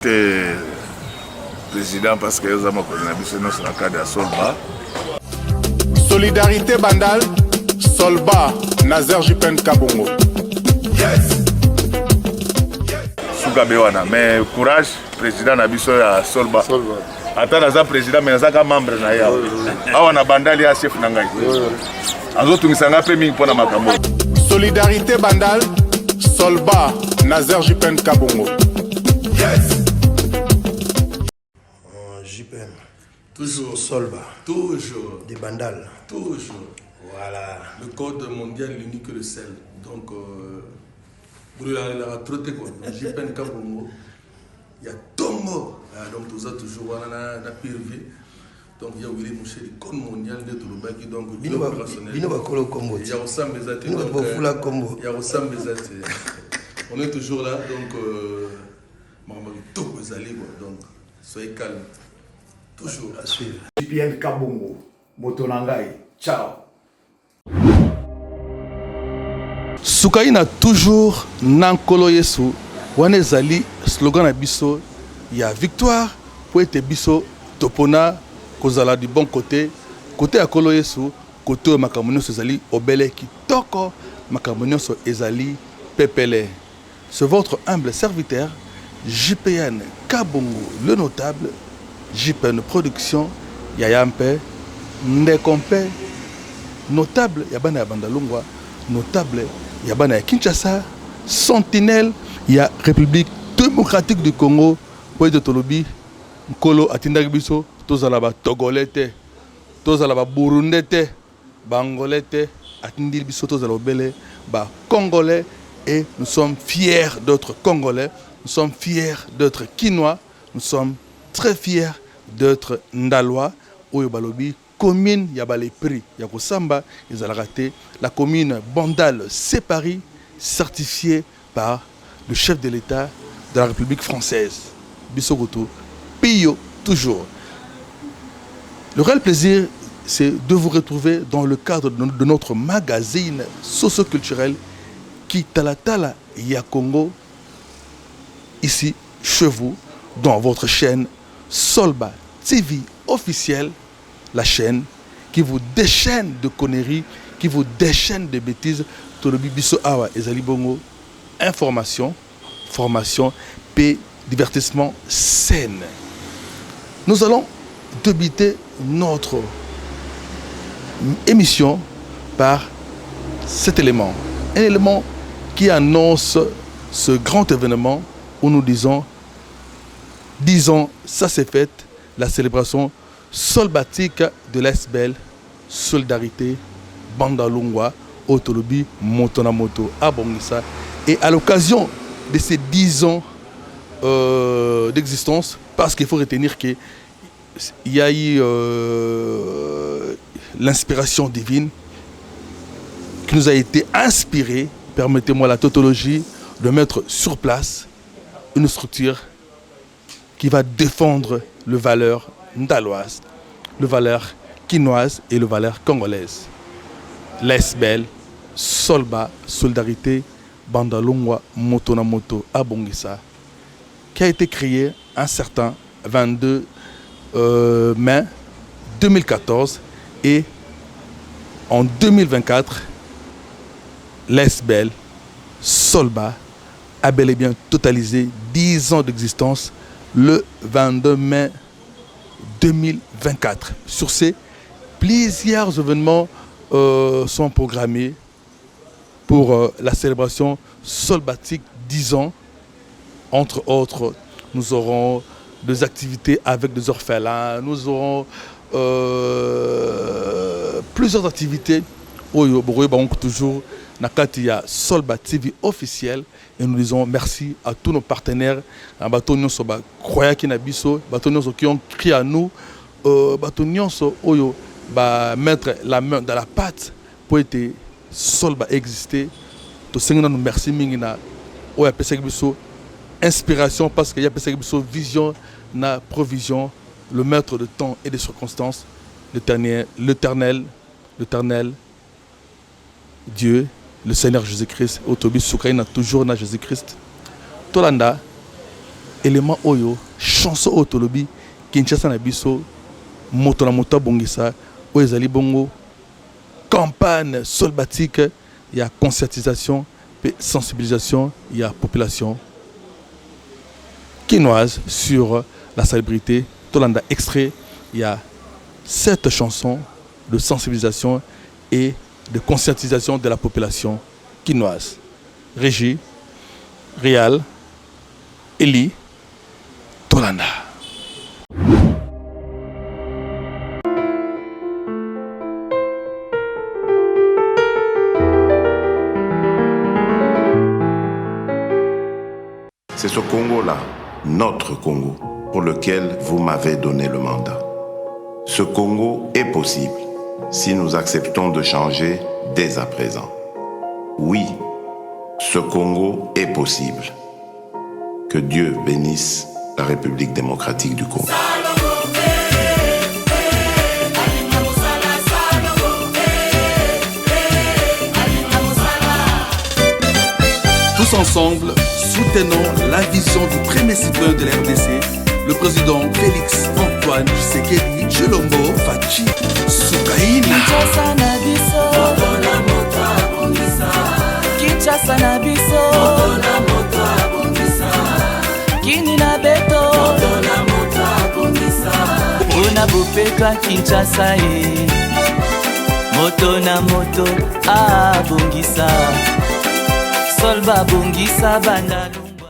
Le président parce que nous avons dans le cadre de Solba. Solidarité Bandal, Solba, Nazer Jipen Kabongo. Yes. Sougabewana, mais courage, président Nabiso à Solba. Attends, Naza président, mais Naza membre na ya. Awana Bandal ya chef nangai. Azotu misanga pe mingi pona makambo. Solidarité Bandal, Solba, Nazer Jipen Kabongo. Yes. JPM. Toujours. Solba. Toujours. Des Bandal. Toujours. Voilà. Le code mondial l'unique que le sel. Donc, pour la traité quoi. JPM Kabongo. Il y a Tongo. Donc, tout ça, toujours, on a pire. Donc, il y a Willy Mouché, le code mondial de Touloubaki. Donc, il y a opérationnel. Il y a Ossam Bezate. Il y a Ossam Bezate. On est toujours là. Donc, donc, soyez calme. Toujours. À suivre. JPM Kabongo, Motonangai, ciao. Soukaina toujours Nankolo Yesu, Wanezali, slogan à Bisso, il y a victoire pour être Bisso, Topona, Kozala du bon côté, côté à Kolo Yesu, côté Makamonio Sezali, Obele qui toko, Makamonio Ezali, Pepele. C'est votre humble serviteur, JPN Kabongo, le notable, JPN Production, Yayampe, Ndekompe, notable, Yabana Bandalungwa, notable, Yabana Kinshasa, Sentinelle, Y'a République démocratique du Congo, Poète de Tolobi, Nkolo Atindagibiso, Tozalaba Togolete, Tozalaba Burundete, Bangolete, Atindibiso, Tozalobele, Congolais, et nous sommes fiers d'être Congolais, nous sommes fiers d'être Kinois, nous sommes très fiers d'être Ndalois, Oyobalobi, commune Yabale Prix, Yakosamba, ils ont raté, la commune Bandal séparée, certifiée par le chef de l'État de la République française, Bissogoto, Pio, toujours. Le réel plaisir, c'est de vous retrouver dans le cadre de notre magazine socio-culturel qui Talatala Yakongo, ici chez vous, dans votre chaîne Solba TV officielle, la chaîne qui vous déchaîne de conneries, qui vous déchaîne de bêtises, Tolobi Bisso Awa Ezali Bongo, information, formation, paix, divertissement, scène. Nous allons débuter notre émission par cet élément. Un élément qui annonce ce grand événement où nous disons, ça c'est fait, la célébration solbatique de l'Esbel, Solidarité, Bandalungwa, Otolobi, Motonamoto, Abongisa. Et à l'occasion de ces 10 ans d'existence, parce qu'il faut retenir qu'il y a eu l'inspiration divine qui nous a été inspirée, permettez-moi la tautologie, de mettre sur place une structure qui va défendre les valeurs ndaloises, les valeurs quinoises et les valeurs congolaises. L'Esbel, Solba, Solidarité, Bandalungwa, Motonamoto, Abongisa, qui a été créé un certain 22 mai 2014 et en 2024, l'Esbel, Solba, a bel et bien totalisé 10 ans d'existence le 22 mai 2024. Sur ces, plusieurs événements sont programmés pour la célébration solbatique 10 ans. Entre autres, nous aurons des activités avec des orphelins, nous aurons plusieurs activités. Toujours Nakatia Solba TV officiel et nous disons merci à tous nos partenaires, à Batonio Soba, Kroyaki Nabiso, Batonio qui ont crié à nous, Batonio Oyo, mettre la main dans la pâte pour être Solba exister. Tout nous merci Mingina, Oya Pesegibiso, inspiration parce qu'il y a Pesegibiso vision, na provision, le maître de temps et des circonstances, l'éternel Dieu, le Seigneur Jésus-Christ, Autobus Soukaina, toujours na Jésus-Christ. Tolanda, élément oyo chanson otolobi Kinshasa na biso moto na moto bongisa oyo ezali bongo campagne solbatique, il y a conscientisation et sensibilisation, il y a population quinoise sur la salubrité. Tolanda extrait, il y a 7 chansons de sensibilisation et de conscientisation de la population quinoise. Régie, Réal, Eli, Tolanda. C'est ce Congo-là, notre Congo, pour lequel vous m'avez donné le mandat. Ce Congo est possible si nous acceptons de changer dès à présent. Oui, ce Congo est possible. Que Dieu bénisse la République démocratique du Congo. Tous ensemble, soutenons la vision du premier citoyen de la RDC, le président Félix Antoine Tshisekedi Tshilombo Fachi Sukaina. Kinshasa na biso, Kinshasa na biso, Kini na beto, Ona bopeka Kinshasa ye, moto na moto abongisa. Solba bongisa banda lungwa.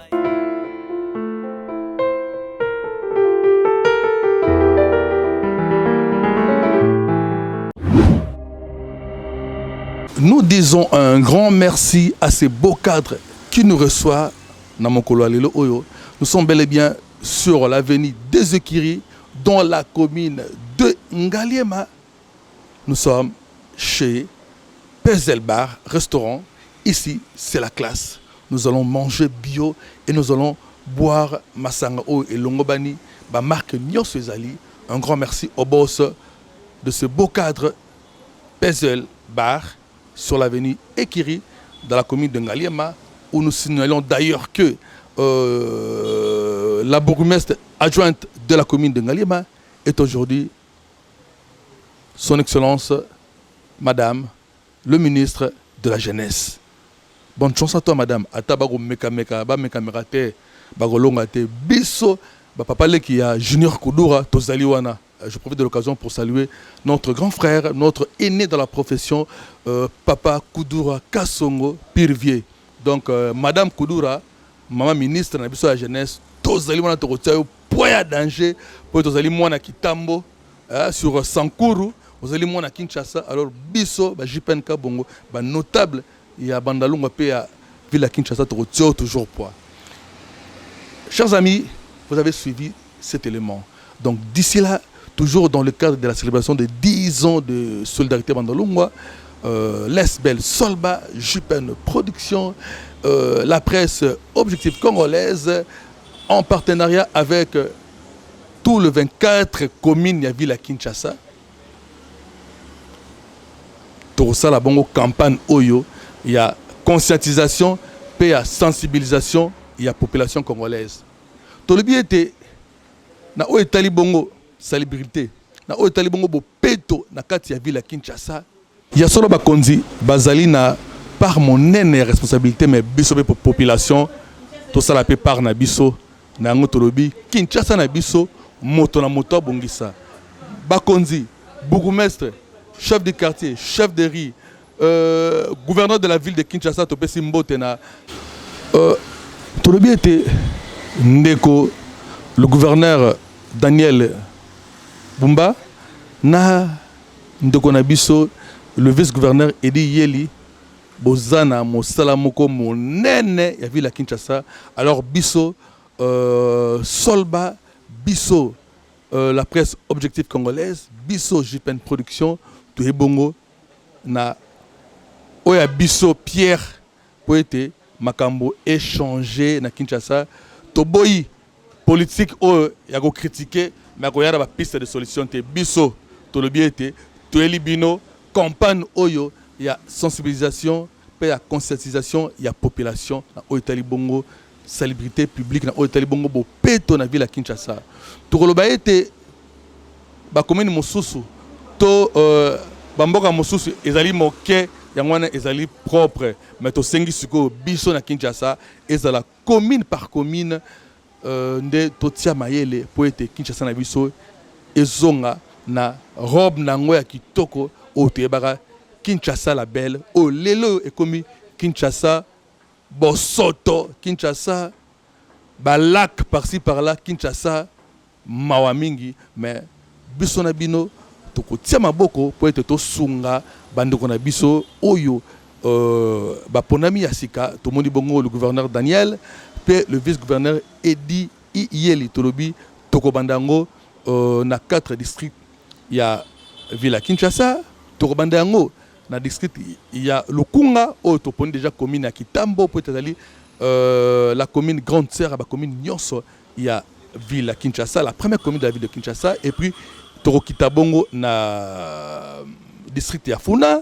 Nous disons un grand merci à ces beaux cadres qui nous reçoivent dans mon Lelo Oyo. Nous sommes bel et bien sur l'avenue des Ekiri, dans la commune de Ngaliema. Nous sommes chez Pezel Bar, restaurant. Ici, c'est la classe. Nous allons manger bio et nous allons boire Masanga O et Longobani. Ba marque Nyos Ezali. Un grand merci au boss de ce beau cadre Pezel Bar sur l'avenue Ekiri, dans la commune de Ngaliema, où nous signalons d'ailleurs que la bourgmestre adjointe de la commune de Ngaliema est aujourd'hui son Excellence, Madame le ministre de la Jeunesse. Bonne chance à toi, madame. Atabago meka ba meka te bagolonga te biso ba papa le qui a Junior Koudoura tozali wana. Je profite de l'occasion pour saluer notre grand frère, notre aîné dans la profession, Papa Koudoura Kassongo Pirvier. Donc madame Koudoura, maman ministre na biso la jeunesse, tozali wana tokotia poya danger pour tozali mwana kitambo sur Sankuru, tozali mwana Kinshasa. Alors biso ba JPN Kabongo ba notable. Il y a Bandalunga P à Villa Kinshasa, toujours poids. Chers amis, vous avez suivi cet élément. Donc d'ici là, toujours dans le cadre de la célébration de 10 ans de solidarité Bandalunga, l'ESBEL Solba, Jupen Production, la presse Objectif Congolaise, en partenariat avec tout le 24 communes de Villa Kinshasa. Tout ça, la bongo campagne Oyo. Il y a conscientisation, puis il y a sensibilisation, il y a population congolaise. Tout le bien était, na o etali bongo salubrité, na o etali bongo bo peto na kati ya ville à Kinshasa. Il y a solo bakonzi bazali na par mon nene responsabilité mais biso pour population, tout ça la pe par na biso na ngo tolobi Kinshasa na biso moto na moto bongisa. Bakonzi, bourgmestre, chef de quartier, chef de riz, gouverneur de la ville de Kinshasa, Topesi Mbotena. Tout le bien était Ndeko, le gouverneur Daniel Bumba, na Ndeko Nabiso, le vice-gouverneur Edi Yeli, Bozana, Mosalamoko, Monene, il y a ville à Kinshasa. Alors Bisso, Solba, Bisso, la presse Objectif Congolaise, Bisso, JPN Production, tout est bongo, na Oya Bisso Pierre Poete Makambo échangé na Kinshasa Toboyi politique o ya go critiquer mais ko yara ba piste de solution te Bisso to le biete to elibino campagne oyo ya sensibilisation pe ya conscientisation ya population na o Itali bongo salubrité publique na hôtel bongo bo peto na ville à Kinshasa. Tokoloba ete ba commune mosusu to bamboka mosusu ezali moke yangwana ezali propre mais to sengi siko biso na Kinshasa ezala commune par commune nde totia mayele po ete Kinshasa na biso ezonga na robe nango ya kitoko otebaka Kinshasa la belle o lelo ekomi Kinshasa bosoto Kinshasa balak par-ci par-là Kinshasa mawamingi mais biso na bino tokotia maboko po ete tosunga bandeko na biso oyo baponami ya sika tomoni bongo le gouverneur Daniel pe le vice-gouverneur Edi Iyeli tolobi tokobandango na 4 districts ya ville à Kinshasa tokobandango na district ya Lukunga oyo toponi déjà commune ya Kitambo po ete ezali la commune Grande Sœur la commune nyonso ya ville à Kinshasa la première commune de la ville de Kinshasa et puis Torokita bongo na district ya Funa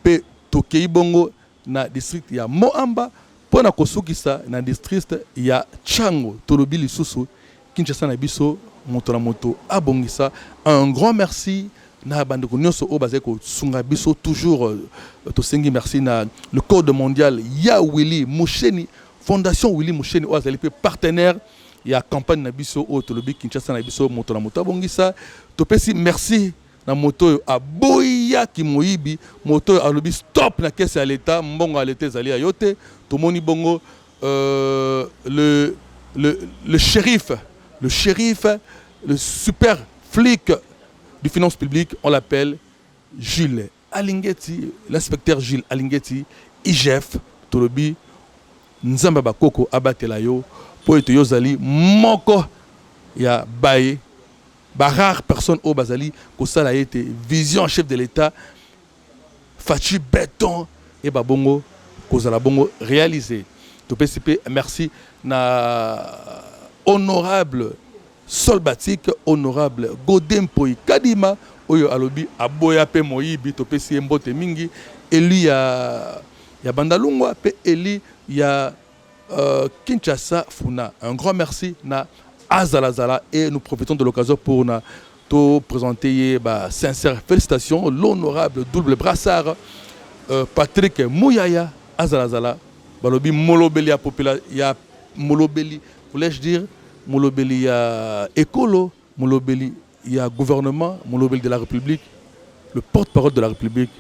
pe Tokei bongo na district ya Moamba pona kosukisa na district ya Chango tolobi lisusu Kinshasa na biso moto na moto abongisa un grand merci na bandeko nyonso o bazeko sunga biso toujours to sengi merci na le code mondial ya Willy Musheni fondation Willy Musheni o azali pe partenaire ya campagne na biso o tolobi Kinshasa na biso moto na moto abongisa to pesi merci na moto a boya ki moyibi moto alobi stop na caisse ya l'état mbongo à l'état ezali ayote to moni bongo le shérif le super flic du finance publique on l'appelle Gilles Alingeti l'inspecteur Gilles Alingeti IGF tolobi nzamba bakoko abatela yo po ete yozali moko ya baye ba rare personne au bazali ko sala été vision chef de l'état Fachi béton et ba bongo ko zala bongo réalisé to PCP merci na honorable Solbatik honorable Godempoy Kadima oyo alobi aboya pe moyibi to pesi mbote mingi eli ya Bandalungwa pe eli ya Kinshasa Funa un grand merci na Azalazala et nous profitons de l'occasion pour te présenter sincères félicitations l'honorable double brassard Patrick Mouyaya Azalazala balobi molobeli ya population ya molobeli voulais-je dire molobeli ya écolo molobeli ya gouvernement molobeli de la République le porte-parole de la République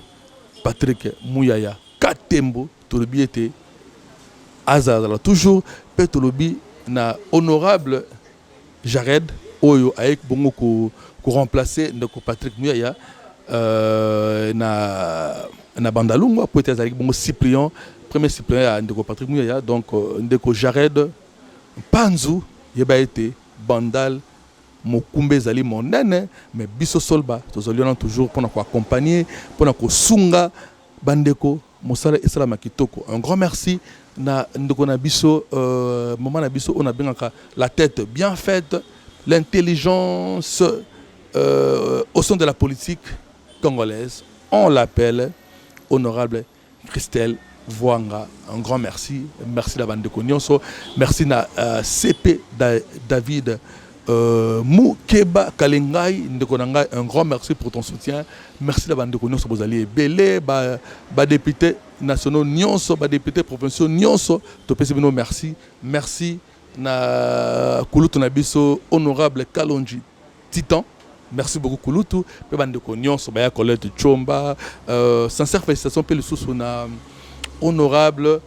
Patrick Mouyaya Katembo tolobi était Azalazala toujours petolobi na honorable Jared Oyo avec bongo ko remplacer ndeko Patrick Mouyaya na Bandalungwa peut-être avec bongo Cyprien premier Cyprien ya ndeko Patrick Mouyaya donc ndeko Jared Panzu yeba été Bandal mokumbe zali monene mais biso solba tozoliona toujours pour ko accompagner pour ko sunga bandeko mosala islam kitoko un grand merci na ndeko na biso moment na biso on a bien la tête bien faite l'intelligence au sein de la politique congolaise on l'appelle honorable Christelle Voanga un grand merci la bande de Nyonso merci na CP David Moukeba Kalengai Ndekonanga un grand merci pour ton soutien merci la bande de Nyonso bozali belé ba député nationaux Nyonso ba député provinciaux Nyonso to pesi bino merci na Kulutu na biso honorable Kalonji Titan merci beaucoup Kulutu pe bande de Nyonso ba ya Colette Chomba sincère félicitations pe le sous na honorable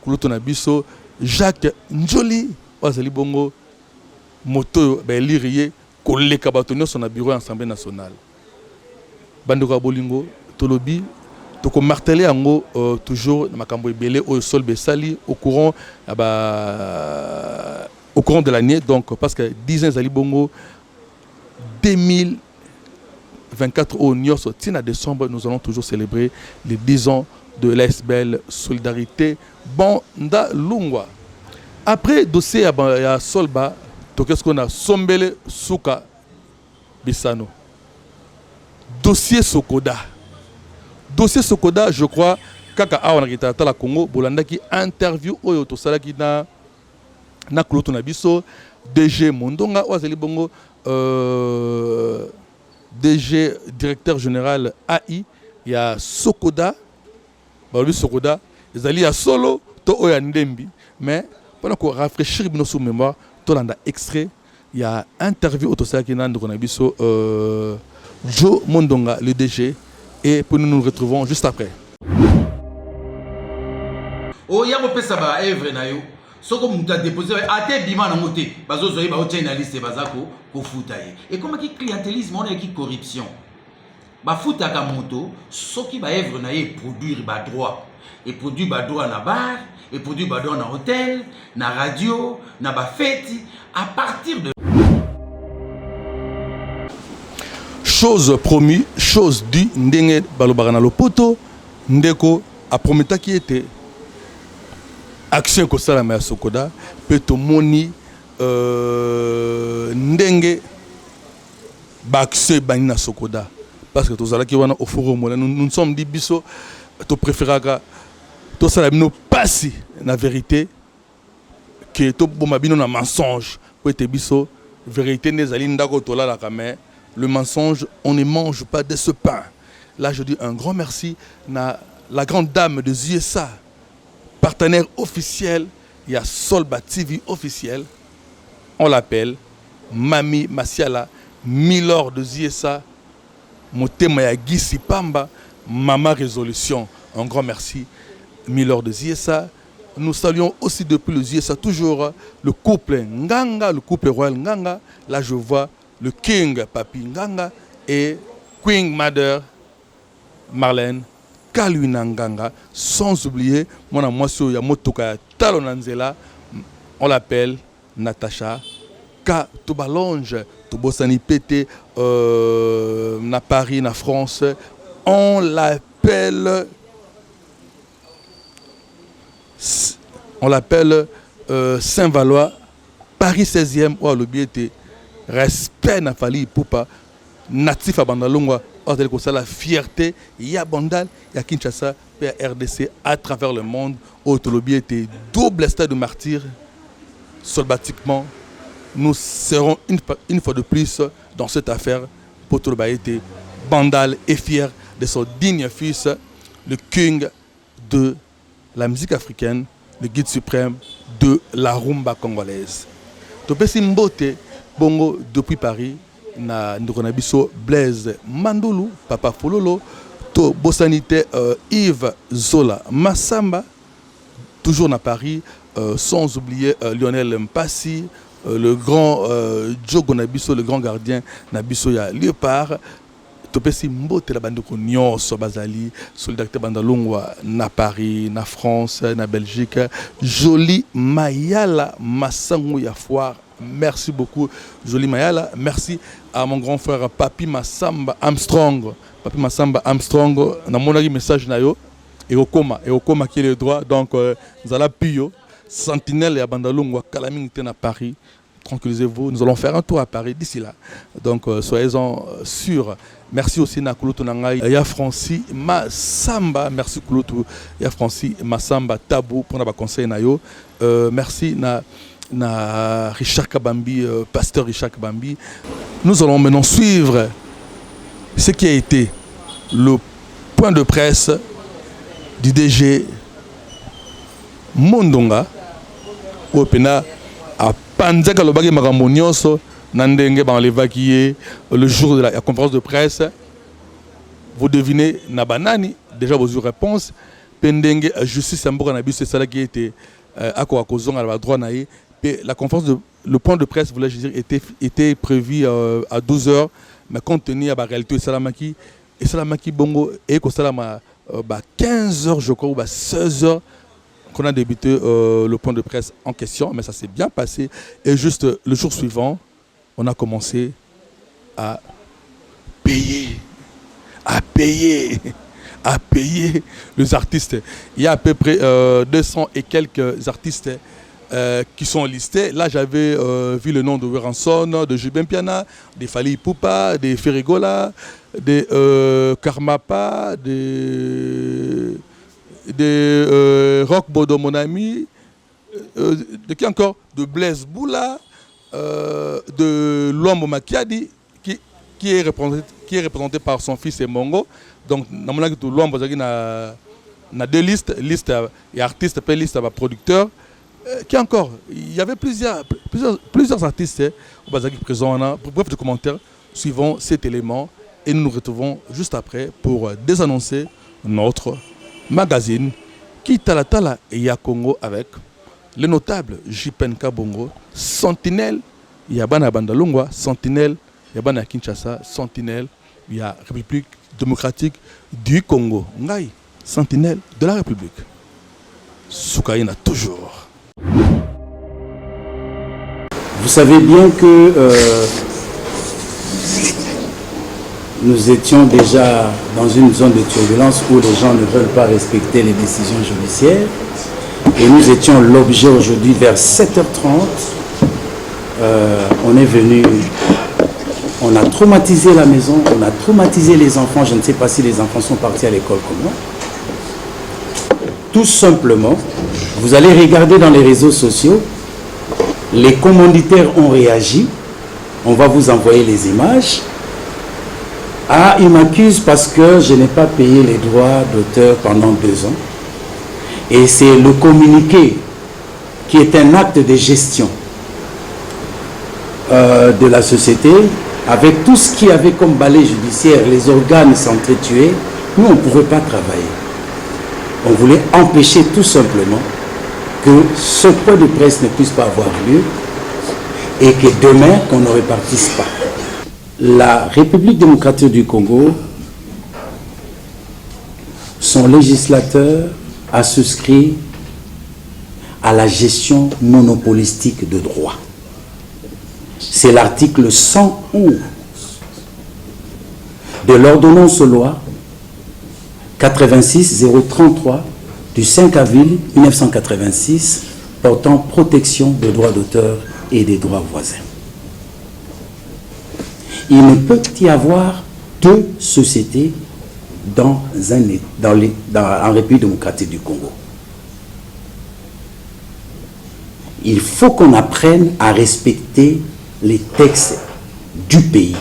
Kulutu na biso Jacques Njoli wazali bongo moto ba lirier koleka batonyo son bureau assemblée nationale bandeko bolingo tolobi toko marteler yango toujours na makambo ebele au sol besali au courant de l'année donc parce que 10 ans zali bongo 2024 au Nyonso tina décembre nous allons toujours célébrer les 10 ans de l'ASBL Solidarité Bandalungwa après dossier à Solba qu'est-ce qu'on a Sombele Souka Bissano dossier Sokoda je crois kaka awa na kita tala Congo bolandaki interview oyo to salaki na kuloto na biso DG Mondonga wazali bongo DG directeur général AI ya Sokoda balobi Sokoda ezali ya solo to oya ndembi mais pendant ko rafraîchir bino sous mémoire to landa extrait ya interview oto salaki na ndeko na biso Joe Mondonga le DG et puis nous nous retrouvons juste après. Oh ya ko pesa ba evre na yo soko mutu a déposé ate bima na moté bazo zoyi ba otia na liste bazako ko futa ye et comme ki clientélisme on ki corruption ba futa ka moto soki ba evre na ye produire ba droit et produire ba droit na bar et produire ba droit na hôtel na radio na ba fête à partir de chose promis chose due ndenge balobaka na lopoto ndeko a prometaki ete action ko sala ma Sokoda pe to moni ndenge ba action bani na Sokoda parce que to zala ki wana au forum nous sommes dit biso to préféraka to sala bino passi na vérité que to boma bino na mensonge po ete biso vérité nezali ndako to la mais le mensonge on ne mange pas de ce pain. Là je dis un grand merci na la grande dame des USA partenaire officiel, il y a Solba TV officiel, on l'appelle Mami Masiala, Milord de Ziesa, Motema ya Gisi Pamba, Mama Résolution. Un grand merci, Milord de Ziesa. Nous saluons aussi depuis le Ziesa toujours le couple Nganga, le couple royal Nganga. Là je vois le King Papi Nganga et Queen Mother Marlène Kalwina Nganga, sans oublier mon amour ya motoka talonanzela, on l'appelle Natacha Ka Tobalonge, Tobosani Pété na Paris, na France, on l'appelle Saint-Valois, Paris 16e, ou le biété, respect na fali poupa, natif à Bandalongwa. La fierté, il y a Bandal, il y a Kinshasa, il y a RDC à travers le monde. Autolobie était double stade de martyr. Solbatiquement, nous serons une fois de plus dans cette affaire. Autolobie était Bandal est fier de son digne fils, le king de la musique africaine, le guide suprême de la rumba congolaise. Topesi Mbote, Bongo depuis Paris. Na Ndokonabiso Blaise Mandulu, Papa Fololo, to Bossanité Yves Zola Massamba, toujours à Paris, sans oublier Lionel Mpassi, le grand Djogo Nabiso, le grand gardien Nabiso ya Léopard, Topesi Mbote la bandeko nyonso bazali, solidarité bandalongwa na Paris, na France, na Belgique, Joli Mayala Massangu ya foire. Merci beaucoup, Jolie Mayala. Merci à mon grand frère Papi Massamba Armstrong. Papi Massamba Armstrong, dans mon message nayo et au coma qui est le droit. Donc, nous allons pio Sentinelle et à Bandalungwa, Calamité à Paris. Tranquillisez-vous, nous allons faire un tour à Paris d'ici là. Donc, soyez-en sûrs. Merci aussi à Kouloutou Nangai, ya Francis Massamba. Merci Kouloutou, ya Francis Massamba Tabou pour notre conseil nayo. Merci na Richard Kabambi, pasteur Richard Kabambi. Nous allons maintenant suivre ce qui a été le point de presse du DG Mondonga au Pena à Panzaka Lobagi Magamonios Nandenge l'évacuer le jour de la conférence de presse. Vous devinez Nabanani, déjà vos réponses. Pendenge justice Amboka Nabi, c'est ça qui était à quoi causons à la droite naïe. La conférence, le point de presse, voulais dire, était prévu à 12h, mais compte tenu de la réalité de Salamaki Bongo, et que Salama 15h, je crois, ou 16h, qu'on a débuté le point de presse en question, mais ça s'est bien passé. Et juste le jour suivant, on a commencé à payer les artistes. Il y a à peu près 200 et quelques artistes qui sont listés. Là, j'avais vu le nom de Weranson, de Jubin Piana, de Fali Poupa, de Ferrigola, de Karmapa, de de Rock Bodo, mon ami, de qui encore? De Blaise Boula, de Luambo Makiadi, qui est représenté par son fils et Mongo. Donc, dans mon avis, Luambo a deux listes, liste et artiste, puis liste à producteur. Qui encore? Il y avait plusieurs artistes présents. Bref, de commentaires suivant cet élément. Et nous nous retrouvons juste après pour désannoncer notre magazine qui Talatala et Yakongo avec le notable Jipen Kabongo, Sentinelle, Yabana Bandalongwa, Sentinelle, Yabana Kinshasa, Sentinelle, il y a République démocratique du Congo. Ngai, Sentinelle de la République. Soukaïna toujours. Vous savez bien que nous étions déjà dans une zone de turbulence où les gens ne veulent pas respecter les décisions judiciaires. Et nous étions l'objet aujourd'hui vers 7h30. On est venu, on a traumatisé la maison, on a traumatisé les enfants. Je ne sais pas si les enfants sont partis à l'école comme moi. Tout simplement, vous allez regarder dans les réseaux sociaux, les commanditaires ont réagi. On va vous envoyer les images. Ah, il m'accuse parce que je n'ai pas payé les droits d'auteur pendant 2 ans. Et c'est le communiqué qui est un acte de gestion de la société, avec tout ce qui avait comme balai judiciaire, les organes s'entretuer. Nous, on ne pouvait pas travailler. On voulait empêcher tout simplement que ce point de presse ne puisse pas avoir lieu et que demain, qu'on ne répartisse pas. La République démocratique du Congo, son législateur a souscrit à la gestion monopolistique de droit. C'est l'article 111 de l'ordonnance loi 86-033 du 5 avril 1986 portant protection des droits d'auteur et des droits voisins. Il ne peut y avoir 2 sociétés en République démocratique du Congo. Il faut qu'on apprenne à respecter les textes du pays.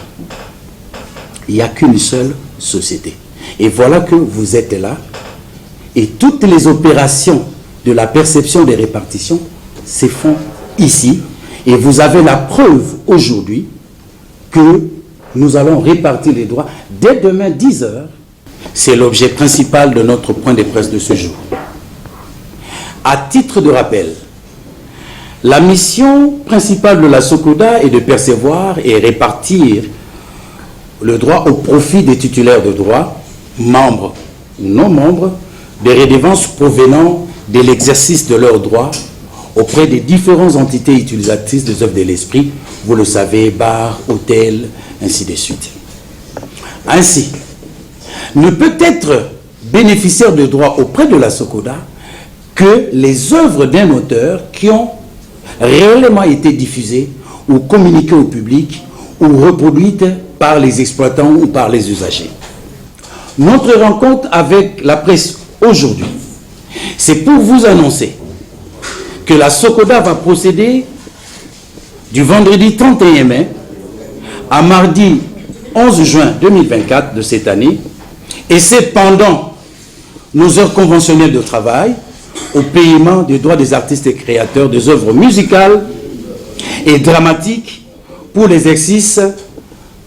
Il n'y a qu'une seule société. Et voilà que vous êtes là. Et toutes les opérations de la perception des répartitions se font ici. Et vous avez la preuve aujourd'hui que nous allons répartir les droits dès demain 10h. C'est l'objet principal de notre point de presse de ce jour. À titre de rappel, la mission principale de la SOCODA est de percevoir et répartir le droit au profit des titulaires de droits, membres ou non membres, des redevances provenant de l'exercice de leurs droits auprès des différentes entités utilisatrices des œuvres de l'esprit, vous le savez, bars, hôtels, ainsi de suite. Ainsi, ne peut être bénéficiaire de droits auprès de la SOCODA que les œuvres d'un auteur qui ont réellement été diffusées ou communiquées au public ou reproduites par les exploitants ou par les usagers. Notre rencontre avec la presse aujourd'hui, c'est pour vous annoncer que la SOCODA va procéder du vendredi 31 mai à mardi 11 juin 2024 de cette année, et c'est pendant nos heures conventionnelles de travail, au paiement des droits des artistes et créateurs des œuvres musicales et dramatiques pour l'exercice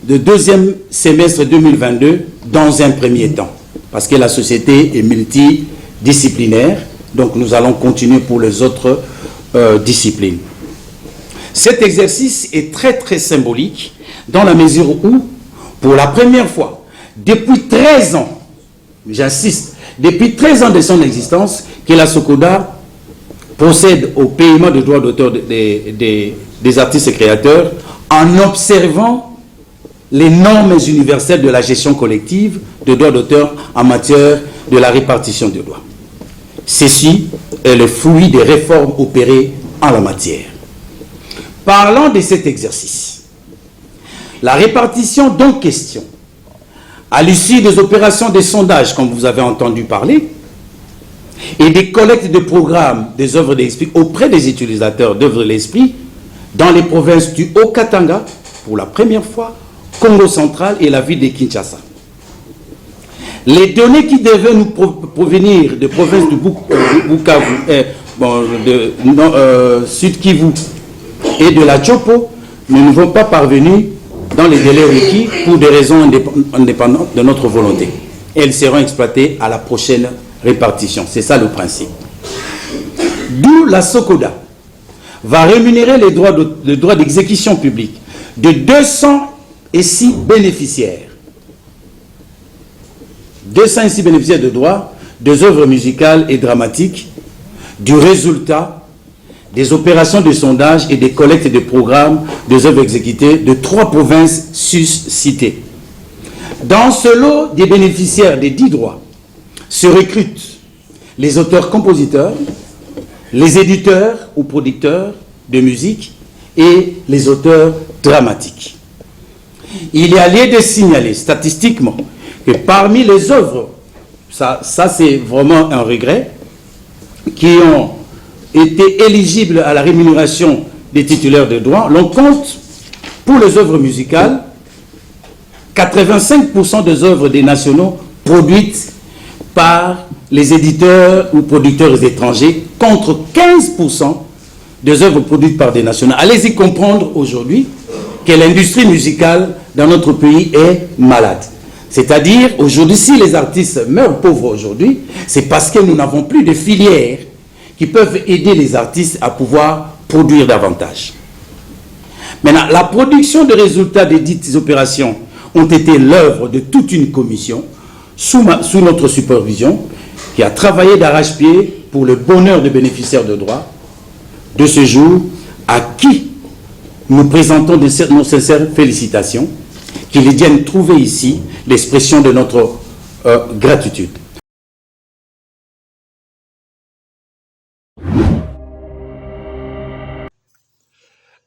de 2e semestre 2022 dans un premier temps. Parce que la société est multidisciplinaire, donc nous allons continuer pour les autres disciplines. Cet exercice est très symbolique dans la mesure où, pour la première fois, depuis 13 ans, j'insiste, depuis 13 ans de son existence, que la SOCODA procède au paiement de droits d'auteur des artistes et créateurs en observant les normes universelles de la gestion collective de droits d'auteur en matière de la répartition des droits. Ceci est le fruit des réformes opérées en la matière. Parlant de cet exercice, la répartition dont question, à l'issue des opérations de sondage, comme vous avez entendu parler, et des collectes de programmes des œuvres de l'esprit auprès des utilisateurs d'œuvres de l'esprit dans les provinces du Haut-Katanga, pour la première fois, Congo central et la ville de Kinshasa. Les données qui devaient nous provenir de provinces du Bukavu, Sud Kivu et de la Chopo ne nous vont pas parvenir dans les délais requis pour des raisons indépendantes de notre volonté. Elles seront exploitées à la prochaine répartition. C'est ça le principe. D'où la SOCODA va rémunérer les droits d'exécution publique de 206 bénéficiaires. 206 bénéficiaires de droits des œuvres musicales et dramatiques, du résultat des opérations de sondage et des collectes de programmes des œuvres exécutées de 3 provinces suscitées. Dans ce lot des bénéficiaires des 10 droits se recrutent les auteurs-compositeurs, les éditeurs ou producteurs de musique et les auteurs dramatiques. Il y a lieu de signaler statistiquement que parmi les œuvres, ça c'est vraiment un regret, qui ont été éligibles à la rémunération des titulaires de droits, l'on compte pour les œuvres musicales 85% des œuvres des nationaux produites par les éditeurs ou producteurs étrangers contre 15% des œuvres produites par des nationaux. Allez-y comprendre aujourd'hui que l'industrie musicale dans notre pays est malade. C'est-à-dire, aujourd'hui, si les artistes meurent pauvres aujourd'hui, c'est parce que nous n'avons plus de filières qui peuvent aider les artistes à pouvoir produire davantage. Maintenant, la production de résultats des dites opérations ont été l'œuvre de toute une commission sous notre supervision qui a travaillé d'arrache-pied pour le bonheur des bénéficiaires de droits de ce jour, à qui nous présentons nos sincères félicitations, qu'ils viennent trouver ici l'expression de notre gratitude.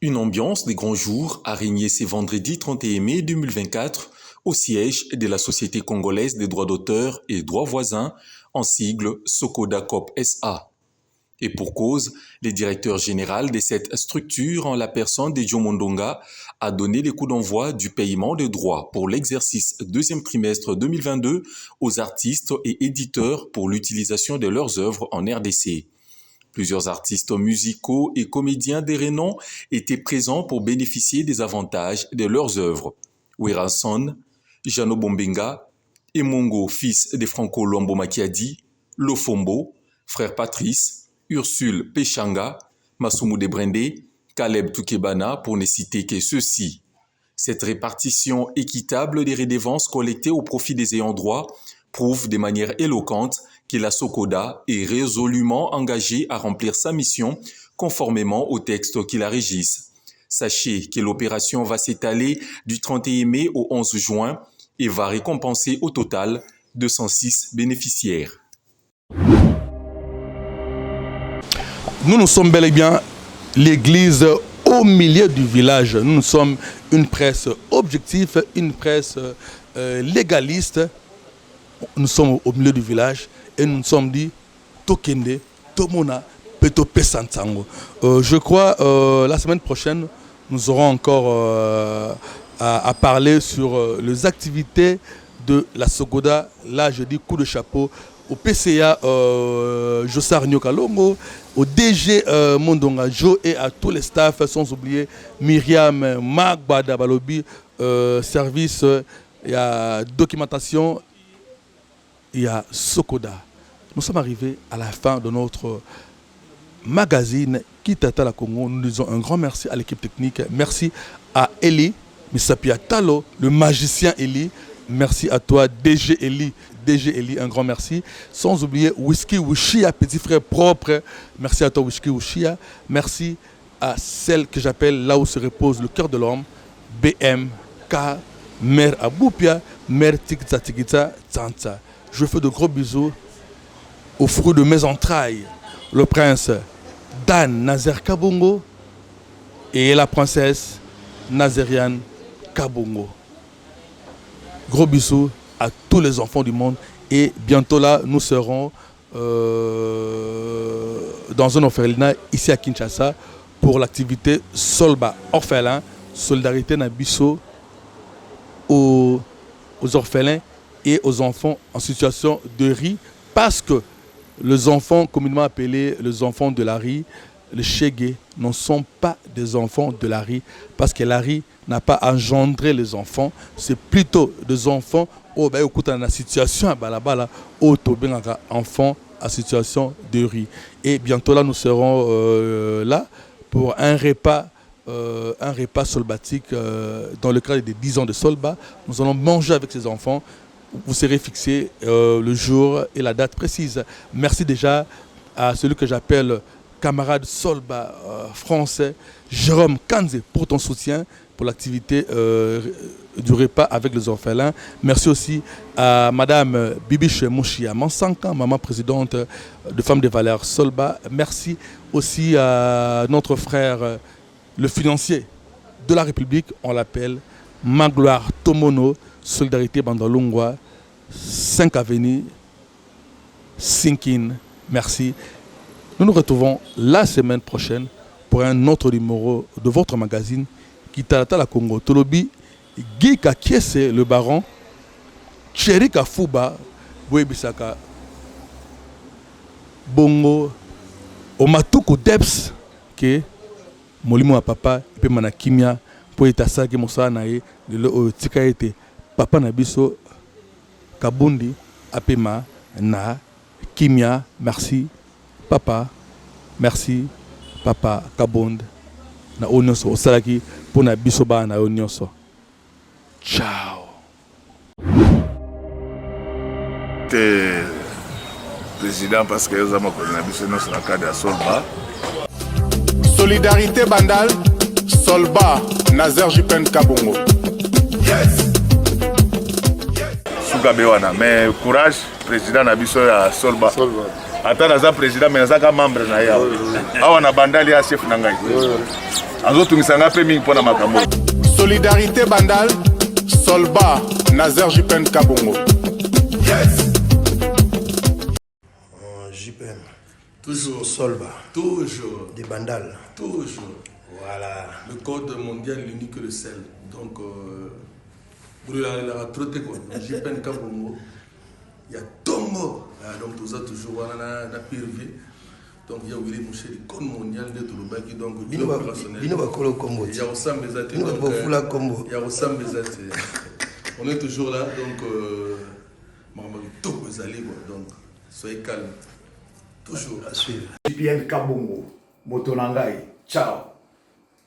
Une ambiance des grands jours a régné ce vendredi 31 mai 2024 au siège de la Société congolaise des droits d'auteur et droits voisins, en sigle SOCODA COP SA. Et pour cause, le directeur général de cette structure, en la personne de Joe Mondonga, a donné les coups d'envoi du paiement des droits pour l'exercice deuxième trimestre 2022 aux artistes et éditeurs pour l'utilisation de leurs œuvres en RDC. Plusieurs artistes musicaux et comédiens de renom étaient présents pour bénéficier des avantages de leurs œuvres. Werason, Jano Bombenga, Emongo, fils de Franco Lombo Makiadi, Lofombo, frère Patrice, Ursule Pechanga, Masumu Debrende, Caleb Toukebana, pour ne citer que ceux-ci. Cette répartition équitable des redevances collectées au profit des ayants droit prouve de manière éloquente que la SOCODA est résolument engagée à remplir sa mission conformément aux textes qui la régissent. Sachez que l'opération va s'étaler du 31 mai au 11 juin et va récompenser au total 206 bénéficiaires. Nous sommes bel et bien l'église au milieu du village. Nous sommes une presse objective, une presse légaliste. Nous sommes au milieu du village et nous nous sommes dit Tokende, Tomona, Peto Pesantango. Je crois la semaine prochaine, nous aurons encore à parler sur les activités de la SOCODA. Là, je dis coup de chapeau au PCA Jossar Nyokalongo, au DG Mondonga Jo et à tous les staffs, sans oublier Myriam Magbada Balobi, service, il y a documentation, il y a SOCODA. Nous sommes arrivés à la fin de notre magazine Kitata la Congo. Nous disons un grand merci à l'équipe technique. Merci à Eli, Misapia Talo, le magicien Eli. Merci à toi, DG Eli. DG Eli, un grand merci. Sans oublier Whisky Wushia, petit frère propre. Merci à toi, Whisky Wushia. Merci à celle que j'appelle là où se repose le cœur de l'homme, BMK, Mère Aboupia, Mère Tikita Tikita Tanta. Je fais de gros bisous au fruit de mes entrailles, le prince Dan Nazer Kabongo et la princesse Nazeriane Kabongo. Gros bisous à tous les enfants du monde et bientôt là, nous serons dans un orphelinat ici à Kinshasa pour l'activité Solba Orphelin, solidarité Nabiso aux orphelins et aux enfants en situation de riz, parce que les enfants communément appelés les enfants de la riz, les Chégué, ne sont pas des enfants de la riz, parce que la riz n'a pas engendré les enfants, c'est plutôt des enfants au la situation à Balabala, au enfants à situation de riz. Et bientôt là, nous serons là pour un repas solbatique dans le cadre des 10 ans de Solba. Nous allons manger avec ces enfants. Vous serez fixé le jour et la date précise. Merci déjà à celui que j'appelle camarade Solba français, Jérôme Kanze, pour ton soutien pour l'activité du repas avec les orphelins. Merci aussi à Madame Bibiche Mouchia Mansanka, maman présidente de Femmes des Valeurs Solba. Merci aussi à notre frère, le financier de la République, on l'appelle Magloire Tomono, Solidarité Bandalungwa, 5 avenue, Sinkin. Merci. Nous nous retrouvons la semaine prochaine pour un autre numéro de votre magazine Kitata la Congo. Tolobi, Guy Kakiese, le baron, Cherika Fuba, Bouébisaka, Bongo, Omatuku Debs, que Molimo a papa, et puis Manakimia, pour être qui Moussa Nae, le Tikaete, papa Nabiso, Kabundi, Apema, Na, Kimia, merci. Papa, merci. Papa, Kabond, na onyoso, osalaki, pour na bisoba na onyoso. Ciao. T'es président parce que nous avons connu la cadre à Solba. Solidarité Bandal, Solba, Nazer Jipen Kabongo. Yes! Sougabewana, mais courage, président Nabiso à Solba. Ata naza président mais naza membre na ya. Awa na bandali ya chef na ngai. Azo tumisanga pe mingi pona makambo. Solidarité Bandal, Solba, Nazer Jipen Kabongo. Yes! Jipen. Toujours. Solba. Toujours. Des Bandal. Toujours. Voilà. Le code mondial l'unique que le sel. Donc, il a trotté quoi. Jipen Kabongo. Il y a Tongo. Donc, tout ça, toujours, on a pire. Donc, il y a Willy Mouché, le code mondial de Touloubaki. Donc, il y a opérationnel. Il y a Ossam Bezate. Il y a Ossam Bezate. On est toujours là. Donc, donc, soyez calme. Toujours. JPN Kabongo, Motonangai. Ciao.